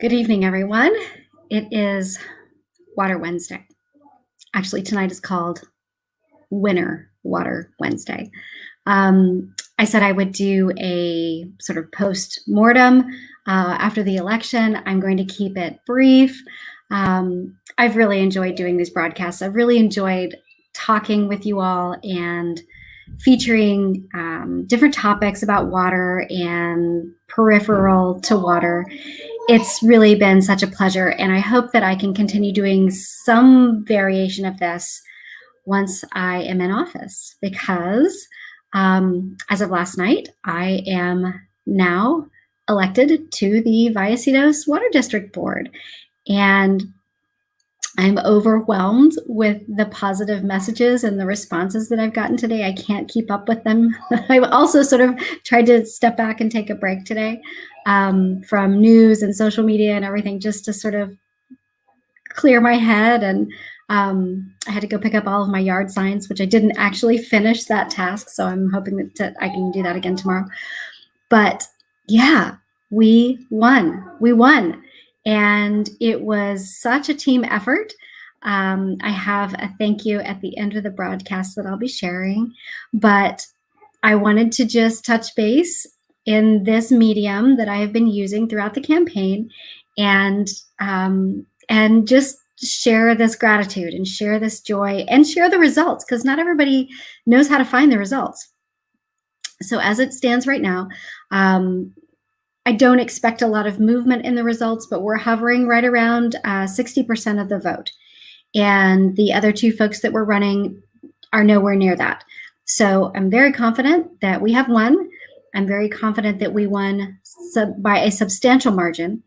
Good evening, everyone. It is Water Wednesday. Actually, tonight is called Winter Water Wednesday. I said I would do a sort of post-mortem after the election. I'm going to keep it brief. I've really enjoyed doing these broadcasts. I've really enjoyed talking with you all and featuring different topics about water and peripheral to water. It's really been such a pleasure, and I hope that I can continue doing some variation of this once I am in office, because as of last night, I am now elected to the Vallecitos Water District Board, and I'm overwhelmed with the positive messages and the responses that I've gotten today. I can't keep up with them. I've also sort of tried to step back and take a break today from news and social media and everything, just to sort of clear my head. And I had to go pick up all of my yard signs, which I didn't actually finish that task. So I'm hoping that I can do that again tomorrow. But yeah, we won. We won. And it was such a team effort. I have a thank you at the end of the broadcast that I'll be sharing, but I wanted to just touch base in this medium that I have been using throughout the campaign, and just share this gratitude and share this joy and share the results, because not everybody knows how to find the results. So as it stands right now, I don't expect a lot of movement in the results, but we're hovering right around 60% of the vote. And the other two folks that were running are nowhere near that. So I'm very confident that we have won. I'm very confident that we won by a substantial margin.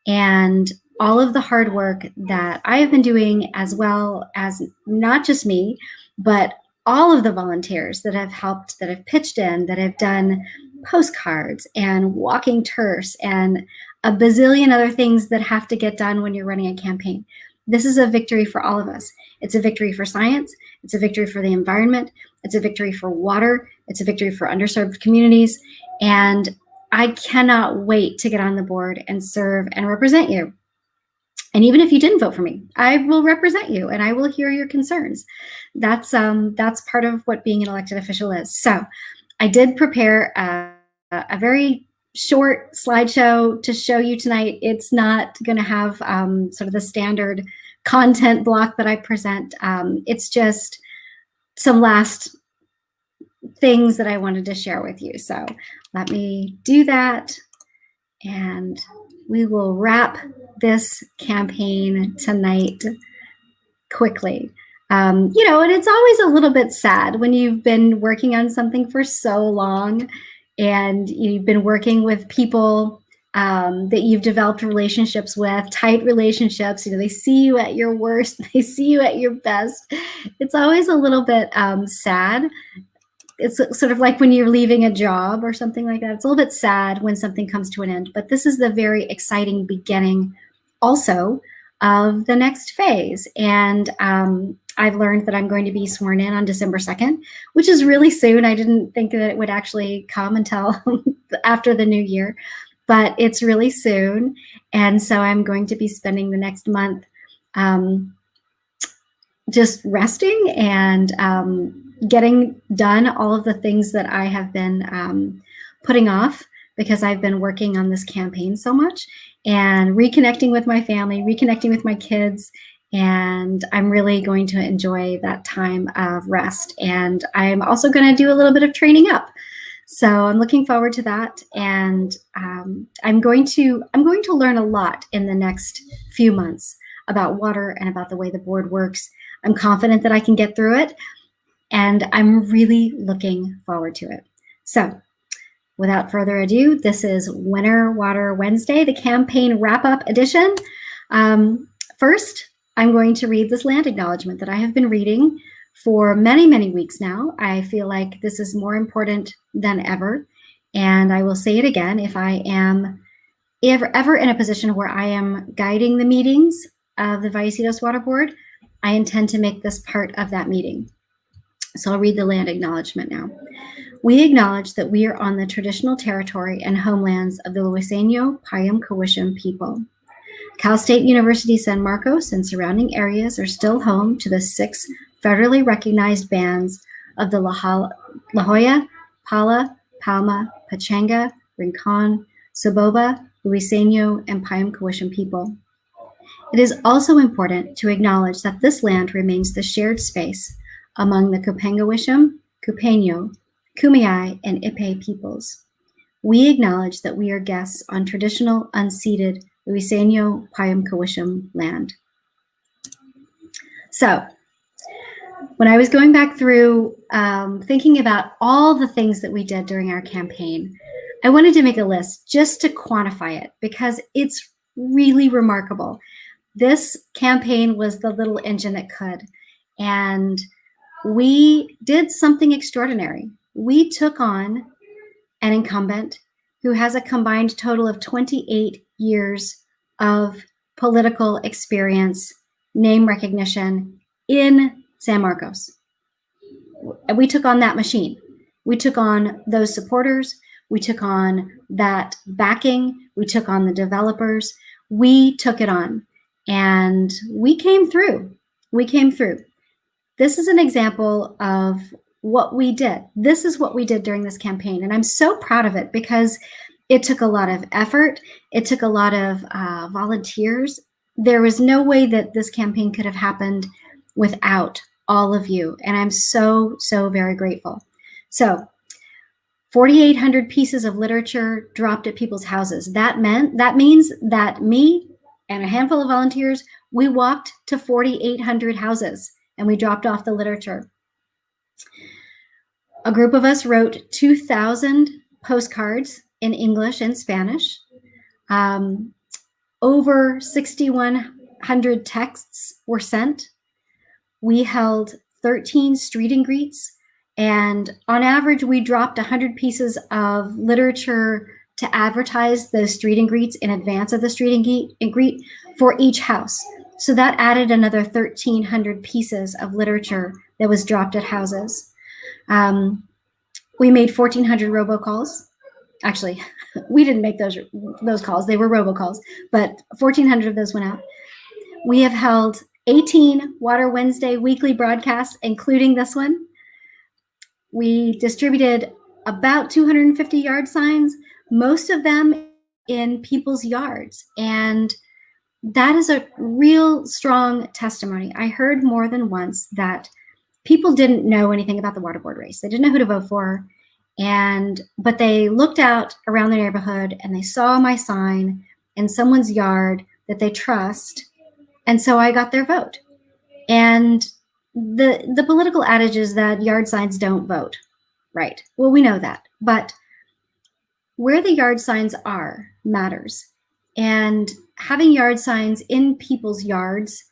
And all of the hard work that I have been doing, as well as not just me, but all of the volunteers that have helped, that have pitched in, that have done postcards and walking turfs and a bazillion other things that have to get done when you're running a campaign. This is a victory for all of us. It's a victory for science. It's a victory for the environment. It's a victory for water. It's a victory for underserved communities. And I cannot wait to get on the board and serve and represent you. And even if you didn't vote for me, I will represent you and I will hear your concerns. That's part of what being an elected official is. So I did prepare a very short slideshow to show you tonight. It's not going to have sort of the standard content block that I present. It's just some last things that I wanted to share with you. So let me do that, and we will wrap this campaign tonight quickly. And it's always a little bit sad when you've been working on something for so long and you've been working with people that you've developed relationships with, tight relationships. They see you at your worst, they see you at your best. It's always a little bit sad. It's sort of like when you're leaving a job or something like that. It's a little bit sad when something comes to an end, but this is the very exciting beginning also of the next phase. And I've learned that I'm going to be sworn in on December 2nd, which is really soon. I didn't think that it would actually come until after the new year, but it's really soon. And so I'm going to be spending the next month just resting and getting done all of the things that I have been putting off, because I've been working on this campaign so much, and reconnecting with my family, reconnecting with my kids. And I'm really going to enjoy that time of rest. And I'm also going to do a little bit of training up. So I'm looking forward to that. And I'm going to learn a lot in the next few months about water and about the way the board works. I'm confident that I can get through it, and I'm really looking forward to it. So without further ado, this is Winter Water Wednesday, the campaign wrap-up edition. First, I'm going to read this land acknowledgement that I have been reading for many, many weeks now. I feel like this is more important than ever, and I will say it again. If I am ever in a position where I am guiding the meetings of the Vallecitos Water Board, I intend to make this part of that meeting. So I'll read the land acknowledgement now. We acknowledge that we are on the traditional territory and homelands of the Luiseno Payam Kawishim people. Cal State University San Marcos and surrounding areas are still home to the 6 federally recognized bands of the La Jolla, Pala, Palma, Pachanga, Rincon, Soboba, Luiseno, and Payam Cowishan people. It is also important to acknowledge that this land remains the shared space among the Cupangawisham, Cupeño, Kumeyaay, and Ipe peoples. We acknowledge that we are guests on traditional, unceded Luiseno Payam Cowishan land. So, when I was going back through thinking about all the things that we did during our campaign, I wanted to make a list just to quantify it because it's really remarkable. This campaign was the little engine that could, and we did something extraordinary. We took on an incumbent who has a combined total of 28 years of political experience, name recognition in San Marcos. And we took on that machine. We took on those supporters. We took on that backing. We took on the developers. We took it on. And we came through. We came through. This is an example of what we did. This is what we did during this campaign. And I'm so proud of it because it took a lot of effort. It took a lot of volunteers. There was no way that this campaign could have happened without all of you. And I'm so, so very grateful. So 4,800 pieces of literature dropped at people's houses. That means that me and a handful of volunteers, we walked to 4,800 houses and we dropped off the literature. A group of us wrote 2,000 postcards in English and Spanish. Over 6,100 texts were sent. We held 13 street and greets, and on average, we dropped 100 pieces of literature to advertise those street and greets in advance of the street and greet for each house. So that added another 1,300 pieces of literature that was dropped at houses. We made 1,400 robocalls. Actually, we didn't make those calls. They were robocalls, but 1,400 of those went out. We have held 18 Water Wednesday weekly broadcasts, including this one. We distributed about 250 yard signs, most of them in people's yards. And that is a real strong testimony. I heard more than once that people didn't know anything about the water board race. They didn't know who to vote for. But they looked out around their neighborhood and they saw my sign in someone's yard that they trust. And so I got their vote. And the political adage is that yard signs don't vote, right? Well, we know that, but where the yard signs are matters. And having yard signs in people's yards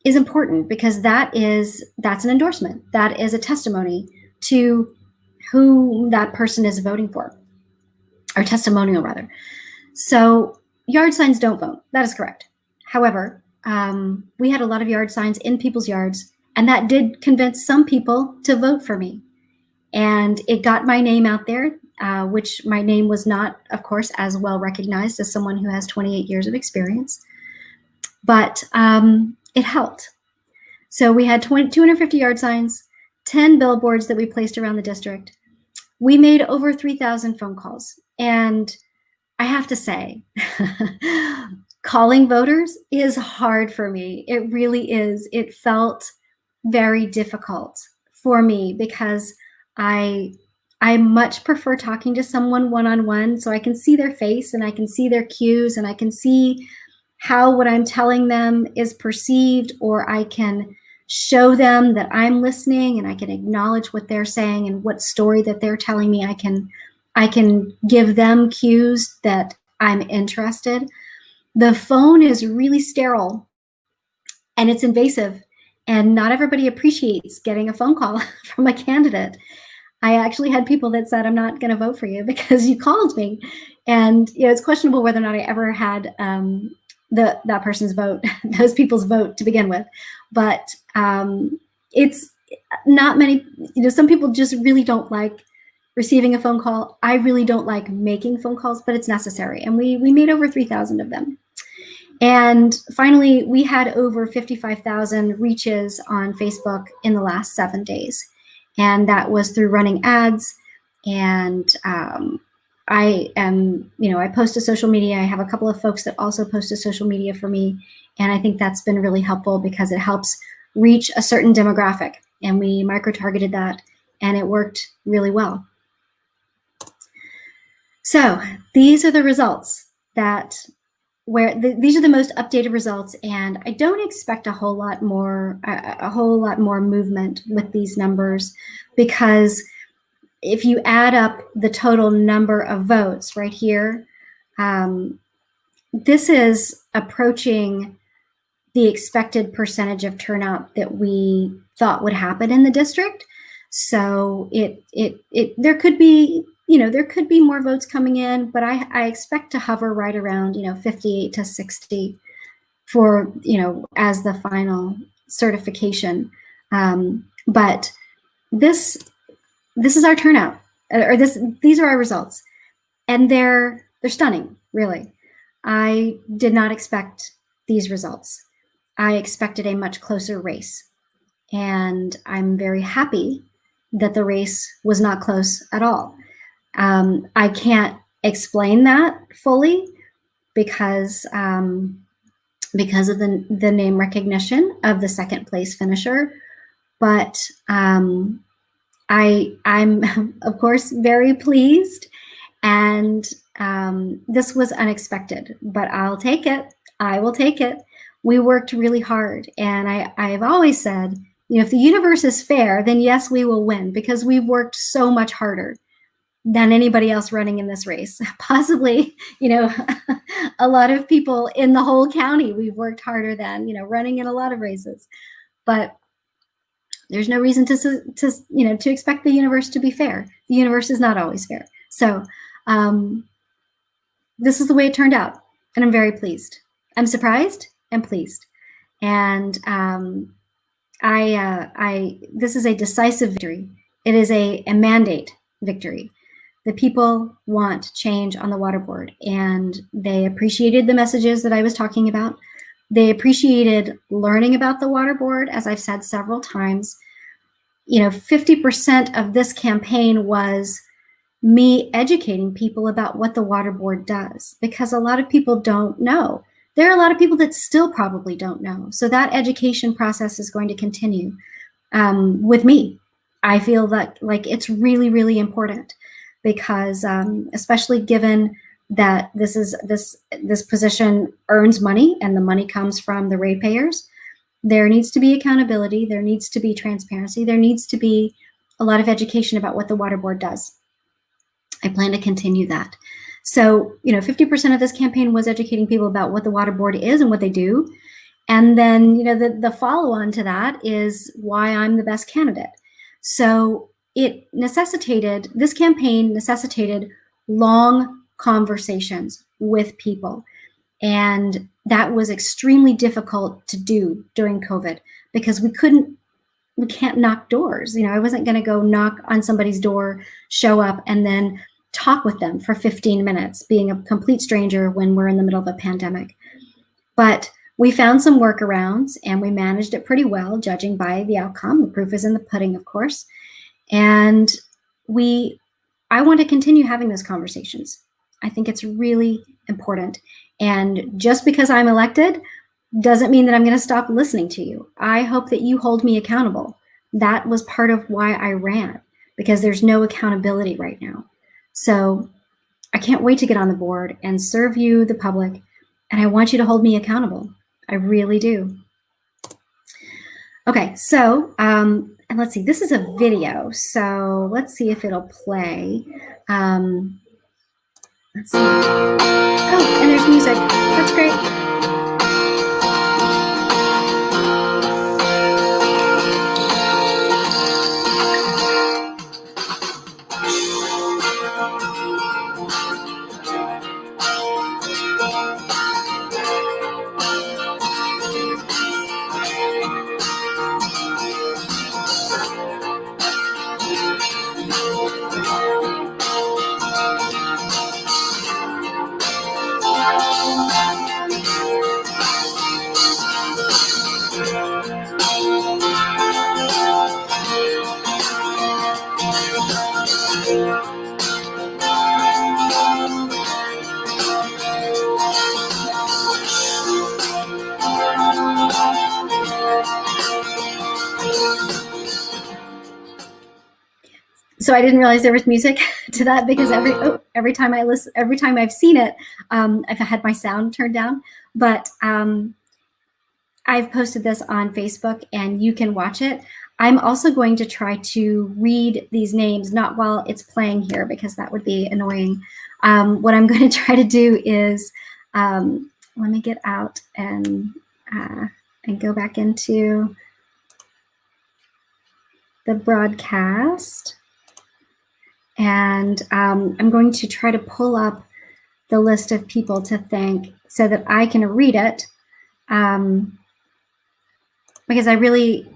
is important because that's an endorsement. That is a testimony to who that person is voting for, or testimonial rather. So yard signs don't vote. That is correct. However, we had a lot of yard signs in people's yards, and that did convince some people to vote for me. And it got my name out there, which my name was not, of course, as well recognized as someone who has 28 years of experience. But it helped. So we had 250 yard signs, 10 billboards that we placed around the district. We made over 3,000 phone calls. And I have to say, calling voters is hard for me. It really is. It felt very difficult for me because I much prefer talking to someone one-on-one so I can see their face and I can see their cues and I can see how what I'm telling them is perceived, or I can show them that I'm listening and I can acknowledge what they're saying and what story that they're telling me. I can give them cues that I'm interested. The phone is really sterile and it's invasive, and not everybody appreciates getting a phone call from a candidate. I actually had people that said, I'm not going to vote for you because you called me. And it's questionable whether or not I ever had that person's vote, those people's vote to begin with. But it's not many, some people just really don't like receiving a phone call. I really don't like making phone calls, but it's necessary. And we made over 3,000 of them. And finally, we had over 55,000 reaches on Facebook in the last 7 days. And that was through running ads. And I post to social media. I have a couple of folks that also post to social media for me. And I think that's been really helpful because it helps reach a certain demographic. And we micro-targeted that, and it worked really well. So these are the results these are the most updated results, and I don't expect a whole lot more movement with these numbers, because if you add up the total number of votes right here, this is approaching the expected percentage of turnout that we thought would happen in the district. So there could be more votes coming in, but I expect to hover right around 58 to 60 for as the final certification. But this is our turnout, or these are our results, and they're stunning, really. I did not expect these results. I expected a much closer race, and I'm very happy that the race was not close at all. I can't explain that fully because of the name recognition of the second place finisher, but I'm of course very pleased, and this was unexpected, but I'll take it. I will take it. We worked really hard, and I've always said, if the universe is fair, then yes, we will win, because we've worked so much harder than anybody else running in this race. Possibly, a lot of people in the whole county, we've worked harder than, running in a lot of races. But there's no reason to expect the universe to be fair. The universe is not always fair. So this is the way it turned out, and I'm very pleased. I'm surprised and pleased. And this is a decisive victory. It is a mandate victory. The people want change on the water board, and they appreciated the messages that I was talking about. They appreciated learning about the water board, as I've said several times. 50% of this campaign was me educating people about what the water board does, because a lot of people don't know. There are a lot of people that still probably don't know. So that education process is going to continue with me. I feel that it's really, really important, because especially given that this position earns money, and the money comes from the ratepayers, there needs to be accountability, there needs to be transparency, there needs to be a lot of education about what the water board does. I plan to continue that. So 50% of this campaign was educating people about what the water board is and what they do. And then the follow-on to that is why I'm the best candidate. So this campaign necessitated long conversations with people. And that was extremely difficult to do during COVID, because we can't knock doors. I wasn't going to go knock on somebody's door, show up, and then talk with them for 15 minutes, being a complete stranger when we're in the middle of a pandemic. But we found some workarounds, and we managed it pretty well, judging by the outcome. The proof is in the pudding, of course. And I want to continue having those conversations. I think it's really important. And just because I'm elected doesn't mean that I'm going to stop listening to you. I hope that you hold me accountable. That was part of why I ran, because there's no accountability right now. So I can't wait to get on the board and serve you, the public, and I want you to hold me accountable. I really do. Okay, so, and let's see, this is a video, so let's see if it'll play. Let's see. Oh, and there's music. That's great. So I didn't realize there was music to that because every time I listen, every time I've seen it, I've had my sound turned down. But I've posted this on Facebook and you can watch it. I'm also going to try to read these names, not while it's playing here because that would be annoying. What I'm going to try to do is, let me get out and go back into the broadcast. And I'm going to try to pull up the list of people to thank so that I can read it. Because I really,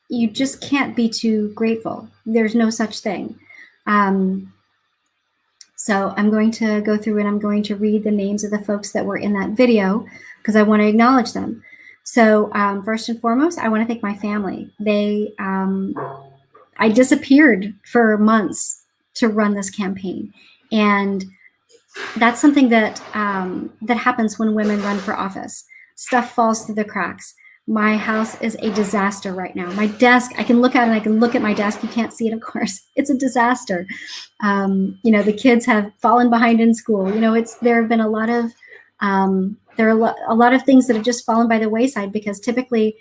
you just can't be too grateful. There's no such thing. So I'm going to go through and I'm going to read the names of the folks that were in that video because I want to acknowledge them. So first and foremost, I want to thank my family. I disappeared for months to run this campaign. And that's something that that happens when women run for office. Stuff falls through the cracks. My house is a disaster right now. My desk, I can look at it, I can look at my desk. You can't see it, of course. It's a disaster. The kids have fallen behind in school. There have been a lot of, there are a lot of things that have just fallen by the wayside because typically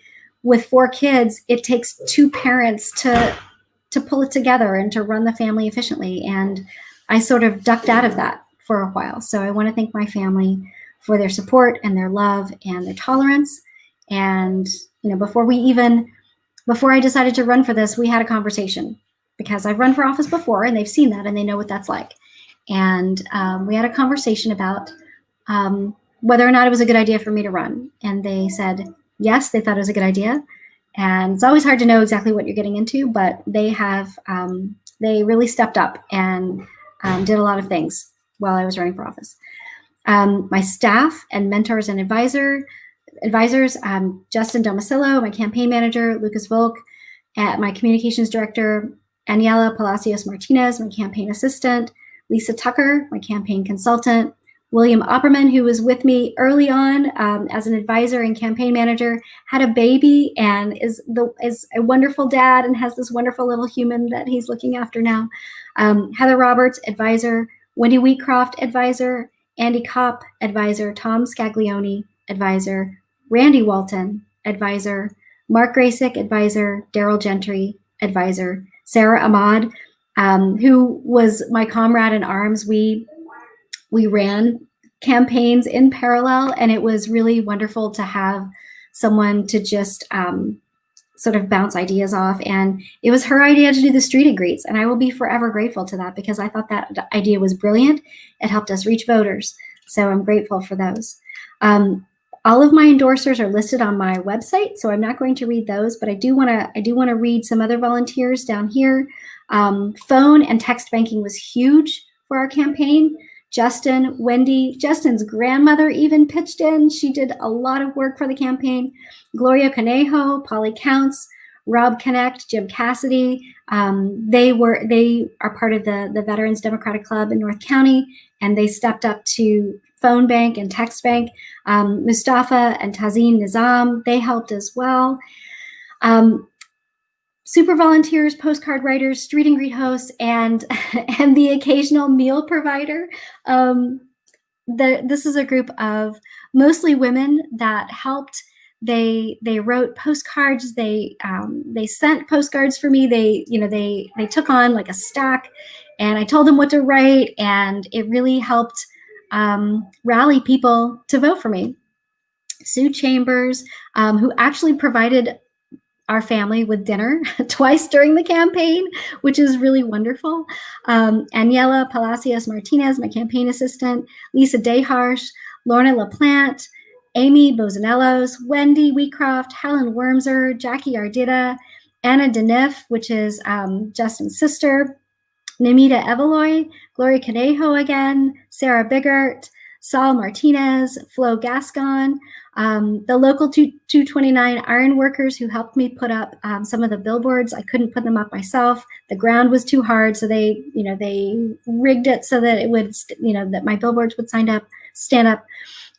with 4 kids, it takes 2 parents to pull it together and to run the family efficiently. And I sort of ducked out of that for a while. So I want to thank my family for their support and their love and their tolerance. And, before I decided to run for this, we had a conversation because I've run for office before and they've seen that and they know what that's like. And we had a conversation about whether or not it was a good idea for me to run. And they said, yes, they thought it was a good idea. And it's always hard to know exactly what you're getting into, but they have, they really stepped up and did a lot of things while I was running for office. My staff and mentors and advisors, Justin Domicillo, my campaign manager, Lucas Volk, my communications director, Aniela Palacios Martinez, my campaign assistant, Lisa Tucker, my campaign consultant, William Opperman, who was with me early on as an advisor and campaign manager, had a baby and is a wonderful dad and has this wonderful little human that he's looking after now. Heather Roberts, advisor, Wendy Wheatcroft, advisor, Andy Kopp, advisor, Tom Scaglione, advisor, Randy Walton, advisor, Mark Grasick, advisor, Daryl Gentry, advisor, Sarah Ahmad, who was my comrade in arms. We ran campaigns in parallel, and it was really wonderful to have someone to just sort of bounce ideas off. And it was her idea to do the street and greets, and I will be forever grateful to that because I thought that idea was brilliant. It helped us reach voters, so I'm grateful for those. All of my endorsers are listed on my website, so I'm not going to read those, but I do want to read some other volunteers down here. Phone and text banking was huge for our campaign. Justin, Wendy, Justin's grandmother even pitched in. She did a lot of work for the campaign. Gloria Conejo, Polly Counts, Rob Connect, Jim Cassidy. They are part of the Veterans Democratic Club in North County, and they stepped up to phone bank and text bank. Mustafa and Tazeen Nizam, they helped as well. Super volunteers, postcard writers, street and greet hosts, and the occasional meal provider. This is a group of mostly women that helped. They wrote postcards. They sent postcards for me. They took on like a stack, and I told them what to write, and it really helped rally people to vote for me. Sue Chambers, who actually provided our family with dinner twice during the campaign, which is really wonderful. Aniela Palacios Martinez, my campaign assistant, Lisa Dayharsh, Lorna LaPlante, Amy Bozanellos, Wendy Wheatcroft, Helen Wormser, Jackie Ardita, Anna Denif, which is Justin's sister, Namita Eveloy, Gloria Conejo again, Sarah Biggert, Saul Martinez, Flo Gascon, the local 229 iron workers who helped me put up some of the billboards. I couldn't put them up myself. The ground was too hard, so they rigged it so that it would, that my billboards would stand up.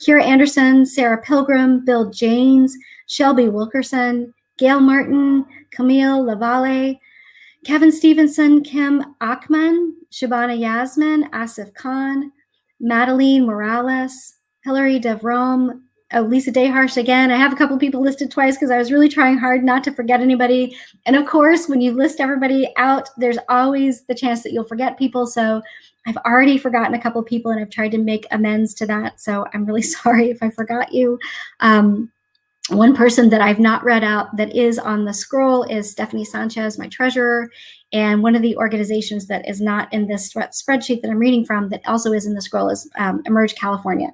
Kira Anderson, Sarah Pilgrim, Bill Janes, Shelby Wilkerson, Gail Martin, Camille Lavalle, Kevin Stevenson, Kim Achman, Shabana Yasmin, Asif Khan, Madeline Morales, Hilary DeVrome, Lisa Dayharsh again. I have a couple people listed twice because I was really trying hard not to forget anybody. And of course, when you list everybody out, there's always the chance that you'll forget people. So I've already forgotten a couple people and I've tried to make amends to that. So I'm really sorry if I forgot you. One person that I've not read out that is on the scroll is Stephanie Sanchez, my treasurer. And one of the organizations that is not in this spreadsheet that I'm reading from that also is in the scroll is Emerge California.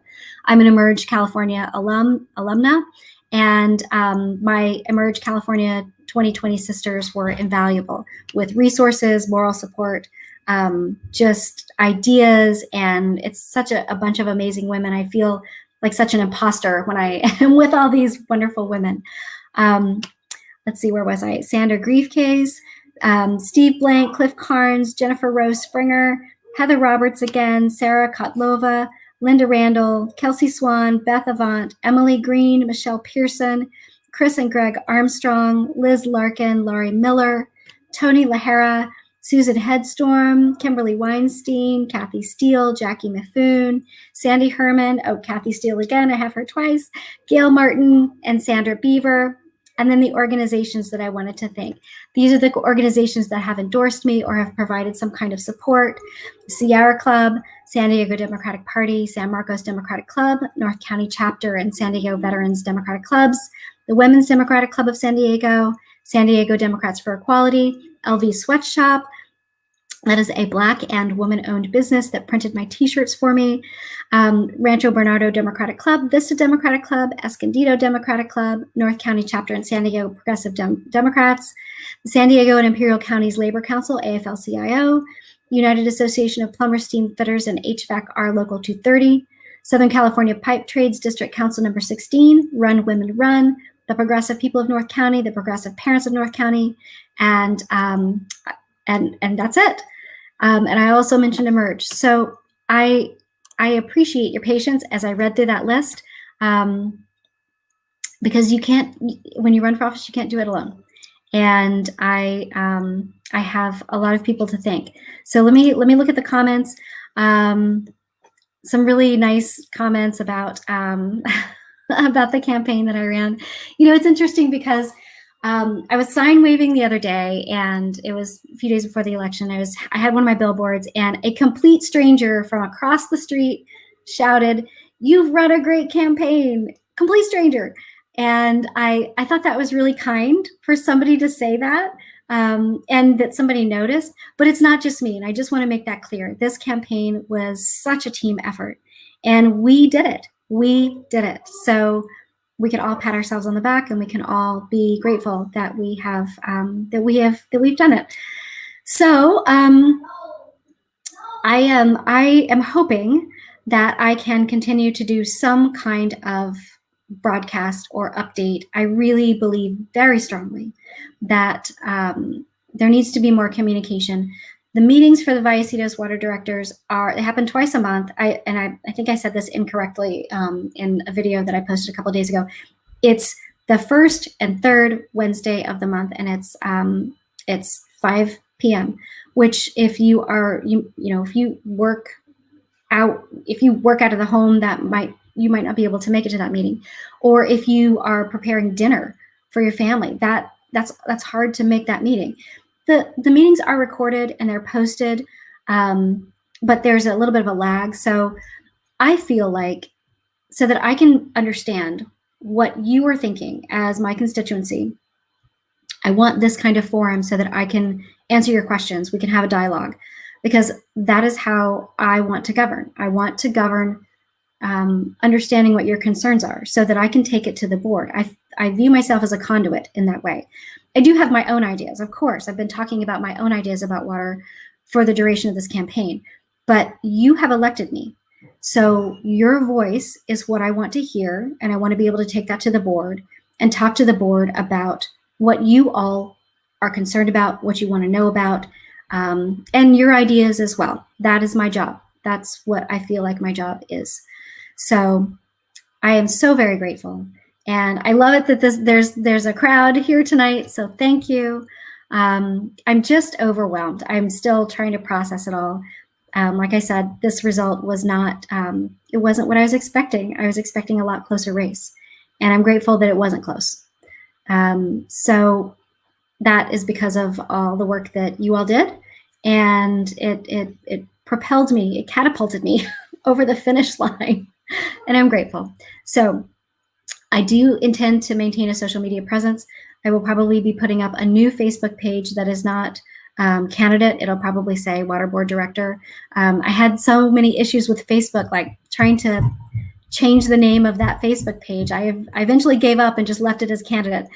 I'm an Emerge California alumna, and my Emerge California 2020 sisters were invaluable with resources, moral support, just ideas, and it's such a bunch of amazing women. I feel like such an imposter when I am with all these wonderful women. Let's see, where was I? Sandra Griefcase, Steve Blank, Cliff Carnes, Jennifer Rose Springer, Heather Roberts again, Sarah Kotlova, Linda Randall, Kelsey Swan, Beth Avant, Emily Green, Michelle Pearson, Chris and Greg Armstrong, Liz Larkin, Laurie Miller, Tony Lahara, Susan Headstorm, Kimberly Weinstein, Kathy Steele, Jackie Miffoon, Sandy Herman, Kathy Steele again, I have her twice, Gail Martin, and Sandra Beaver, and then the organizations that I wanted to thank. These are the organizations that have endorsed me or have provided some kind of support: Sierra Club, San Diego Democratic Party, San Marcos Democratic Club, North County Chapter and San Diego Veterans Democratic Clubs, the Women's Democratic Club of San Diego Democrats for Equality, LV Sweatshop, that is a Black and woman-owned business that printed my t-shirts for me, Rancho Bernardo Democratic Club, Vista Democratic Club, Escondido Democratic Club, North County Chapter and San Diego Progressive Democrats, San Diego and Imperial Counties Labor Council, AFL-CIO, United Association of Plumbers, Steam Fitters, and HVAC-R Local 230, Southern California Pipe Trades District Council number 16, Run Women Run, the Progressive People of North County, the Progressive Parents of North County, and that's it. And I also mentioned Emerge. So I appreciate your patience as I read through that list, because you can't, when you run for office, you can't do it alone. And I have a lot of people to thank. So let me look at the comments. Some really nice comments about about the campaign that I ran. You know, it's interesting because I was sign waving the other day, and it was a few days before the election. I had one of my billboards, and a complete stranger from across the street shouted, "You've run a great campaign," complete stranger. And I thought that was really kind for somebody to say that, and that somebody noticed. But it's not just me, and I just want to make that clear. This campaign was such a team effort, and we did it. We did it. So we can all pat ourselves on the back, and we can all be grateful that we've done it. So I am hoping that I can continue to do some kind of broadcast or update. I really believe very strongly that there needs to be more communication. The meetings for the Vallecitos water directors they happen twice a month. I think I said this incorrectly in a video that I posted a couple of days ago. It's the first and third Wednesday of the month, and it's 5 p.m. Which, if you work out of the home, you might not be able to make it to that meeting, or if you are preparing dinner for your family, that's hard to make that meeting. The meetings are recorded and they're posted, but there's a little bit of a lag. So I feel like, so that I can understand what you are thinking as my constituency, I want this kind of forum so that I can answer your questions. We can have a dialogue, because that is how I want to govern. I want to govern understanding what your concerns are so that I can take it to the board. I view myself as a conduit in that way. I do have my own ideas, of course. I've been talking about my own ideas about water for the duration of this campaign, but you have elected me. So your voice is what I want to hear, and I want to be able to take that to the board and talk to the board about what you all are concerned about, what you want to know about, and your ideas as well. That is my job. That's what I feel like my job is. So I am so very grateful. And I love it that there's a crowd here tonight. So thank you. I'm just overwhelmed. I'm still trying to process it all. Like I said, this result was not, it wasn't what I was expecting. I was expecting a lot closer race, and I'm grateful that it wasn't close. So that is because of all the work that you all did, and it propelled me, it catapulted me over the finish line, and I'm grateful. So I do intend to maintain a social media presence. I will probably be putting up a new Facebook page that is not candidate. It'll probably say Water Board Director. I had so many issues with Facebook, like trying to change the name of that Facebook page. I eventually gave up and just left it as candidate.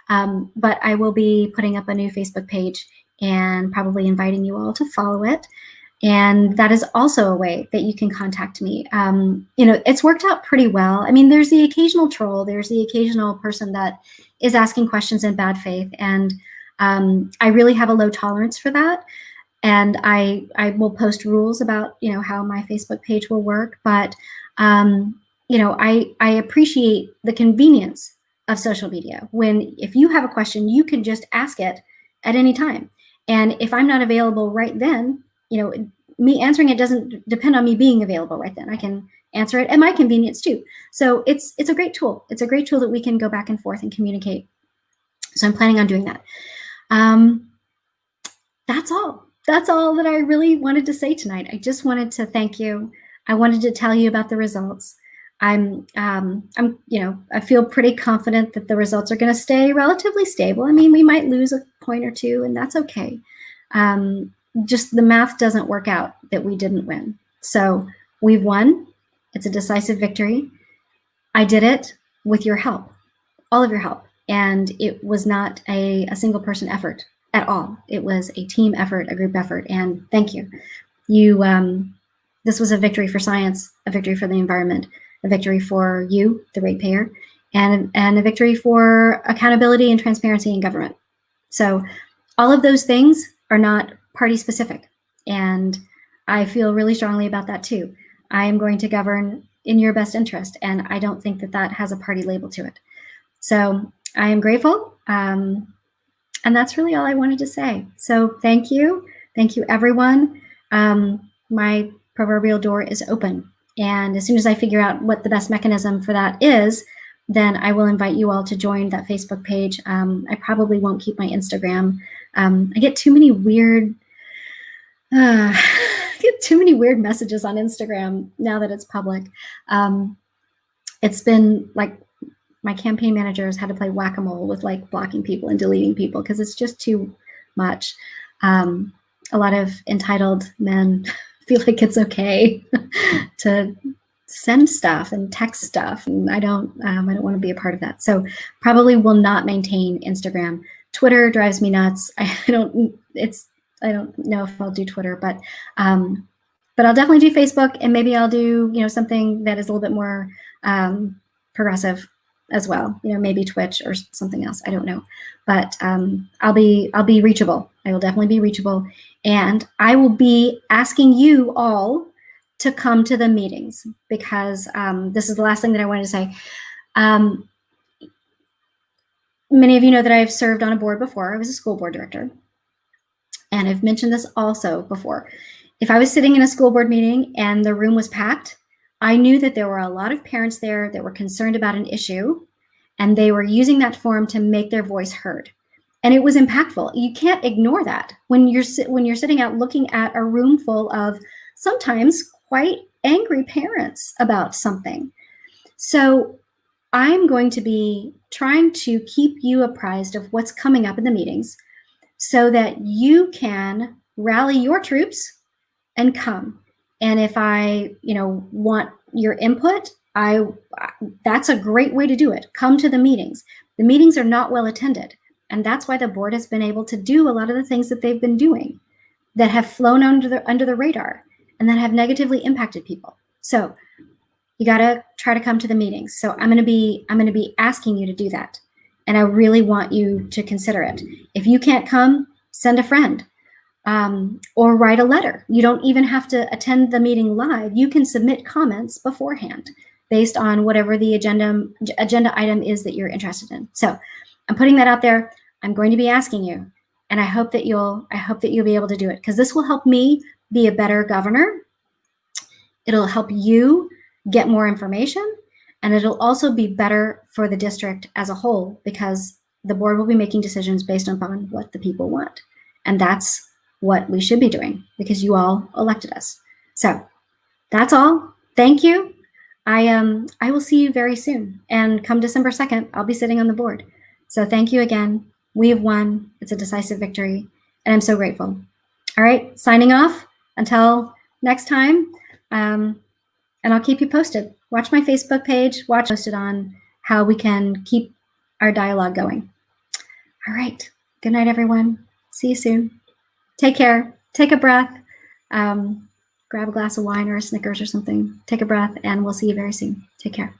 But I will be putting up a new Facebook page and probably inviting you all to follow it. And that is also a way that you can contact me. It's worked out pretty well. I mean, there's the occasional troll, there's the occasional person that is asking questions in bad faith. And I really have a low tolerance for that. And I will post rules about, how my Facebook page will work. But, I appreciate the convenience of social media. If you have a question, you can just ask it at any time. And if I'm not available right then, me answering it doesn't depend on me being available right then. I can answer it at my convenience too. So it's a great tool. It's a great tool that we can go back and forth and communicate. So I'm planning on doing that. That's all. That's all that I really wanted to say tonight. I just wanted to thank you. I wanted to tell you about the results. I feel pretty confident that the results are going to stay relatively stable. I mean, we might lose a point or two, and that's okay. Just the math doesn't work out that we didn't win. So we've won. It's a decisive victory. I did it with your help, all of your help. And it was not a single person effort at all. It was a team effort, a group effort. And thank you. This was a victory for science, a victory for the environment, a victory for you, the ratepayer, and a victory for accountability and transparency in government. So all of those things are not party specific. And I feel really strongly about that too. I am going to govern in your best interest. And I don't think that has a party label to it. So I am grateful. And that's really all I wanted to say. So thank you. Thank you, everyone. My proverbial door is open. And as soon as I figure out what the best mechanism for that is, then I will invite you all to join that Facebook page. I probably won't keep my Instagram. I get too many weird messages on Instagram now that it's public. It's been like my campaign managers had to play whack-a-mole with like blocking people and deleting people because it's just too much. A lot of entitled men feel like it's okay to send stuff and text stuff, and I don't want to be a part of that. So probably will not maintain Instagram. Twitter drives me nuts. I don't know if I'll do Twitter, but I'll definitely do Facebook, and maybe I'll do something that is a little bit more progressive as well. Maybe Twitch or something else. I don't know, but I'll be reachable. I will definitely be reachable, and I will be asking you all to come to the meetings because this is the last thing that I wanted to say. Many of you know that I've served on a board before. I was a school board director. And I've mentioned this also before. If I was sitting in a school board meeting and the room was packed, I knew that there were a lot of parents there that were concerned about an issue, and they were using that forum to make their voice heard. And it was impactful. You can't ignore that when you're sitting out looking at a room full of sometimes quite angry parents about something. So I'm going to be trying to keep you apprised of what's coming up in the meetings so that you can rally your troops and come. And if I, want your input, that's a great way to do it. Come to the meetings. The meetings are not well attended. And that's why the board has been able to do a lot of the things that they've been doing that have flown under the radar and that have negatively impacted people. So you got to try to come to the meetings. So I'm going to be asking you to do that. And I really want you to consider it. If you can't come, send a friend or write a letter. You don't even have to attend the meeting live. You can submit comments beforehand based on whatever the agenda item is that you're interested in. So I'm putting that out there. I'm going to be asking you, and I hope that you'll be able to do it, because this will help me be a better governor. It'll help you get more information, and it'll also be better for the district as a whole, because the board will be making decisions based upon what the people want. And that's what we should be doing, because you all elected us. So that's all. Thank you. I will see you very soon. And come December 2nd, I'll be sitting on the board. So thank you again. We have won. It's a decisive victory, and I'm so grateful. All right, signing off until next time. And I'll keep you posted. Watch my Facebook page, watch posted on how we can keep our dialogue going. All right, good night, everyone. See you soon. Take care, take a breath, grab a glass of wine or a Snickers or something, take a breath, and we'll see you very soon. Take care.